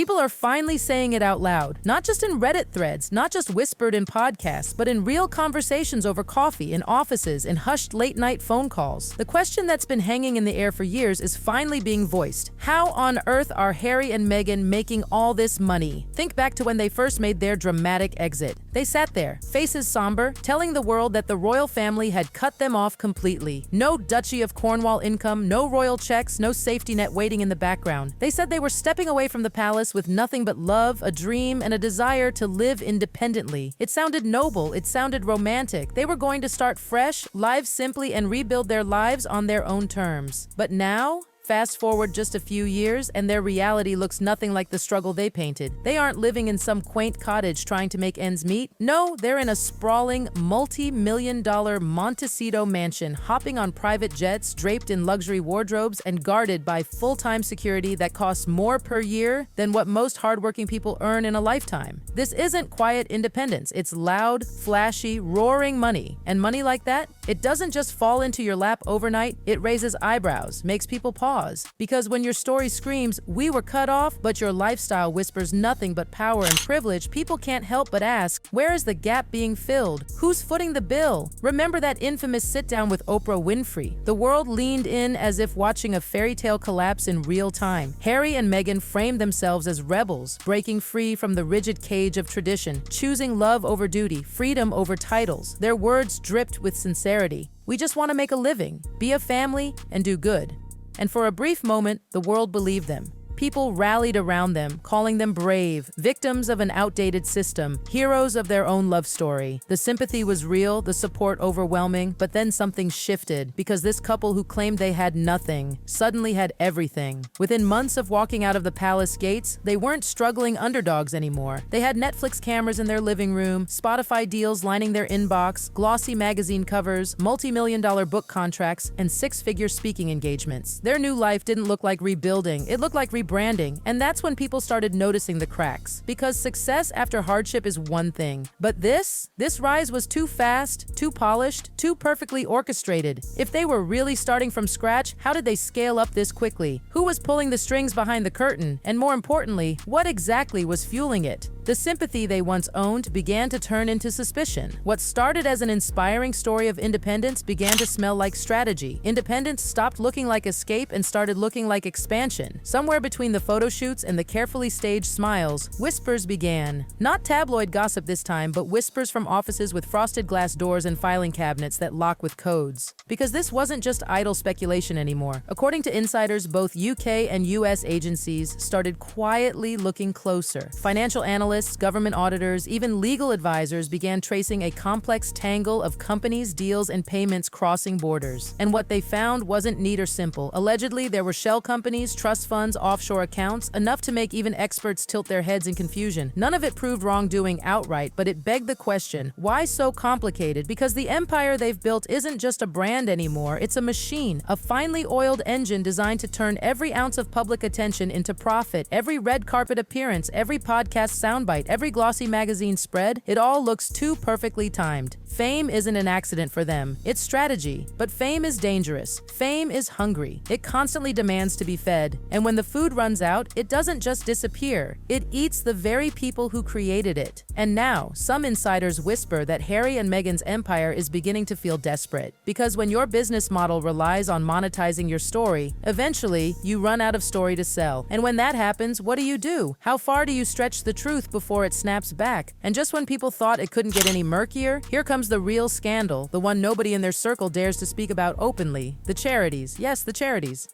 People are finally saying it out loud, not just in Reddit threads, not just whispered in podcasts, but in real conversations over coffee, in offices, in hushed late-night phone calls. The question that's been hanging in the air for years is finally being voiced. How on earth are Harry and Meghan making all this money? Think back to when they first made their dramatic exit. They sat there, faces somber, telling the world that the royal family had cut them off completely. No Duchy of Cornwall income, no royal checks, no safety net waiting in the background. They said they were stepping away from the palace with nothing but love, a dream, and a desire to live independently. It sounded noble, it sounded romantic. They were going to start fresh, live simply, and rebuild their lives on their own terms. But now, fast forward just a few years, and their reality looks nothing like the struggle they painted. They aren't living in some quaint cottage trying to make ends meet. No, they're in a sprawling, multi-million-dollar Montecito mansion, hopping on private jets, draped in luxury wardrobes, and guarded by full-time security that costs more per year than what most hardworking people earn in a lifetime. This isn't quiet independence. It's loud, flashy, roaring money. And money like that, it doesn't just fall into your lap overnight. It raises eyebrows, makes people pause. Because when your story screams, "We were cut off," but your lifestyle whispers nothing but power and privilege, people can't help but ask, where is the gap being filled? Who's footing the bill? Remember that infamous sit-down with Oprah Winfrey? The world leaned in as if watching a fairy tale collapse in real time. Harry and Meghan framed themselves as rebels, breaking free from the rigid cage of tradition, choosing love over duty, freedom over titles. Their words dripped with sincerity. We just want to make a living, be a family, and do good. And for a brief moment, the world believed them. People rallied around them, calling them brave, victims of an outdated system, heroes of their own love story. The sympathy was real, the support overwhelming, but then something shifted because this couple who claimed they had nothing suddenly had everything. Within months of walking out of the palace gates, they weren't struggling underdogs anymore. They had Netflix cameras in their living room, Spotify deals lining their inbox, glossy magazine covers, multi-million-dollar book contracts, and six-figure speaking engagements. Their new life didn't look like rebuilding, it looked like rebranding, and that's when people started noticing the cracks. Because success after hardship is one thing, but this rise was too fast, too polished, too perfectly orchestrated. If they were really starting from scratch, how did they scale up this quickly? Who was pulling the strings behind the curtain? And more importantly, what exactly was fueling it? The sympathy they once owned began to turn into suspicion. What started as an inspiring story of independence began to smell like strategy. Independence stopped looking like escape and started looking like expansion. Somewhere between the photo shoots and the carefully staged smiles, whispers began. Not tabloid gossip this time, but whispers from offices with frosted glass doors and filing cabinets that lock with codes. Because this wasn't just idle speculation anymore. According to insiders, both UK and US agencies started quietly looking closer. Financial analysts, government auditors, even legal advisors began tracing a complex tangle of companies, deals, and payments crossing borders. And what they found wasn't neat or simple. Allegedly, there were shell companies, trust funds, offshore accounts, enough to make even experts tilt their heads in confusion. None of it proved wrongdoing outright, but it begged the question, why so complicated? Because the empire they've built isn't just a brand anymore, it's a machine, a finely oiled engine designed to turn every ounce of public attention into profit. Every red carpet appearance, every podcast soundbite, every glossy magazine spread, it all looks too perfectly timed. Fame isn't an accident for them, it's strategy. But fame is dangerous. Fame is hungry. It constantly demands to be fed. And when the food runs out, it doesn't just disappear. It eats the very people who created it. And now, some insiders whisper that Harry and Meghan's empire is beginning to feel desperate. Because when your business model relies on monetizing your story, eventually, you run out of story to sell. And when that happens, what do? How far do you stretch the truth before it snaps back? And just when people thought it couldn't get any murkier, here comes the real scandal, the one nobody in their circle dares to speak about openly. The charities. Yes, the charities.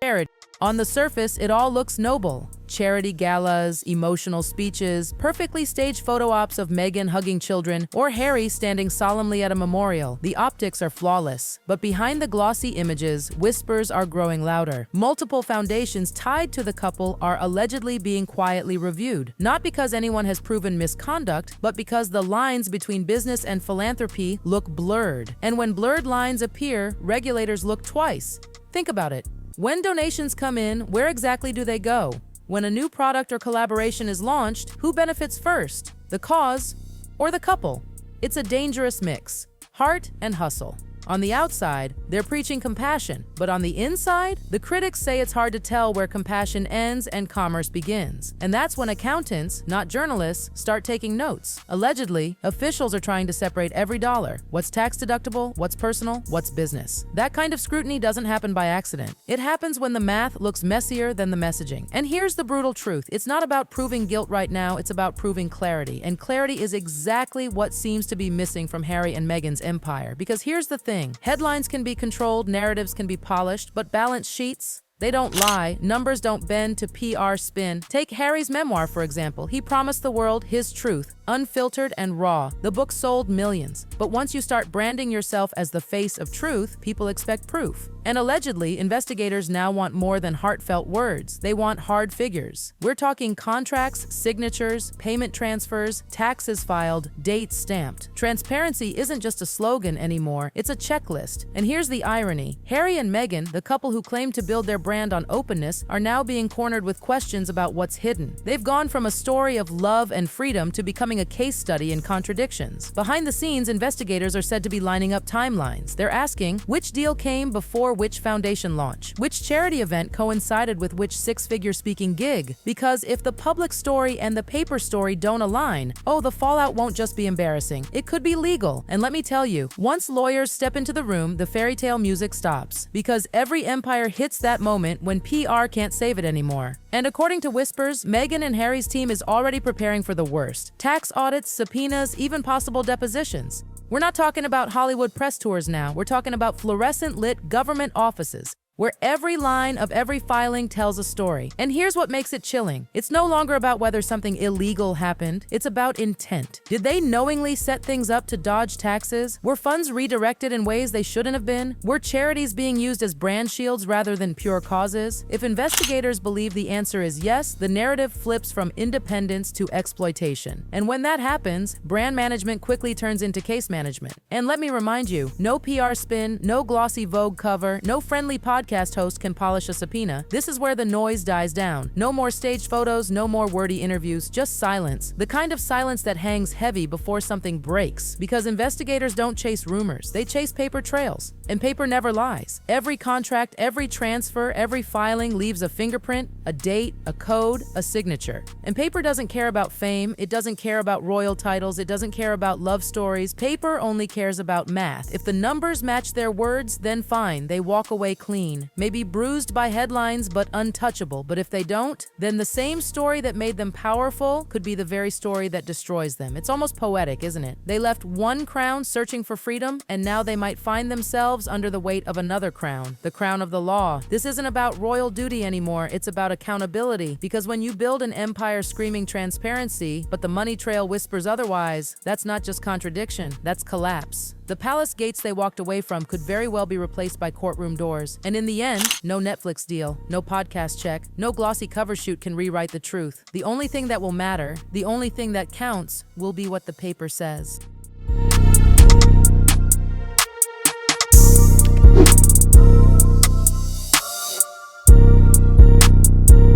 On the surface, it all looks noble. Charity galas, emotional speeches, perfectly staged photo ops of Meghan hugging children, or Harry standing solemnly at a memorial. The optics are flawless. But behind the glossy images, whispers are growing louder. Multiple foundations tied to the couple are allegedly being quietly reviewed. Not because anyone has proven misconduct, but because the lines between business and philanthropy look blurred. And when blurred lines appear, regulators look twice. Think about it. When donations come in, where exactly do they go? When a new product or collaboration is launched, who benefits first? The cause or the couple? It's a dangerous mix. Heart and hustle. On the outside, they're preaching compassion, but on the inside, the critics say it's hard to tell where compassion ends and commerce begins. And that's when accountants, not journalists, start taking notes. Allegedly, officials are trying to separate every dollar. What's tax deductible, what's personal, what's business. That kind of scrutiny doesn't happen by accident. It happens when the math looks messier than the messaging. And here's the brutal truth. It's not about proving guilt right now, it's about proving clarity. And clarity is exactly what seems to be missing from Harry and Meghan's empire. Because here's the thing. Headlines can be controlled, narratives can be polished, but balance sheets, they don't lie. Numbers don't bend to PR spin. Take Harry's memoir, for example. He promised the world his truth, unfiltered and raw. The book sold millions. But once you start branding yourself as the face of truth, people expect proof. And allegedly, investigators now want more than heartfelt words. They want hard figures. We're talking contracts, signatures, payment transfers, taxes filed, dates stamped. Transparency isn't just a slogan anymore, it's a checklist. And here's the irony. Harry and Meghan, the couple who claim to build their brand on openness, are now being cornered with questions about what's hidden. They've gone from a story of love and freedom to becoming a case study in contradictions. Behind the scenes, investigators are said to be lining up timelines. They're asking, which deal came before which foundation launch? Which charity event coincided with which six-figure speaking gig? Because if the public story and the paper story don't align, the fallout won't just be embarrassing. It could be legal. And let me tell you, once lawyers step into the room, the fairy tale music stops. Because every empire hits that moment when PR can't save it anymore. And according to whispers, Meghan and Harry's team is already preparing for the worst. Tax audits, subpoenas, even possible depositions. We're not talking about Hollywood press tours now. We're talking about fluorescent-lit government offices, where every line of every filing tells a story. And here's what makes it chilling. It's no longer about whether something illegal happened. It's about intent. Did they knowingly set things up to dodge taxes? Were funds redirected in ways they shouldn't have been? Were charities being used as brand shields rather than pure causes? If investigators believe the answer is yes, the narrative flips from independence to exploitation. And when that happens, brand management quickly turns into case management. And let me remind you, no PR spin, no glossy Vogue cover, no friendly podcast host can polish a subpoena. This is where the noise dies down. No more staged photos, no more wordy interviews, just silence. The kind of silence that hangs heavy before something breaks. Because investigators don't chase rumors, they chase paper trails. And paper never lies. Every contract, every transfer, every filing leaves a fingerprint, a date, a code, a signature. And paper doesn't care about fame, it doesn't care about royal titles, it doesn't care about love stories. Paper only cares about math. If the numbers match their words, then fine, they walk away clean. Maybe bruised by headlines, but untouchable. But if they don't, then the same story that made them powerful could be the very story that destroys them. It's almost poetic, isn't it? They left one crown searching for freedom, and now they might find themselves under the weight of another crown, the crown of the law. This isn't about royal duty anymore, it's about accountability. Because when you build an empire screaming transparency, but the money trail whispers otherwise, that's not just contradiction, that's collapse. The palace gates they walked away from could very well be replaced by courtroom doors. And in the end, no Netflix deal, no podcast check, no glossy cover shoot can rewrite the truth. The only thing that will matter, the only thing that counts, will be what the paper says.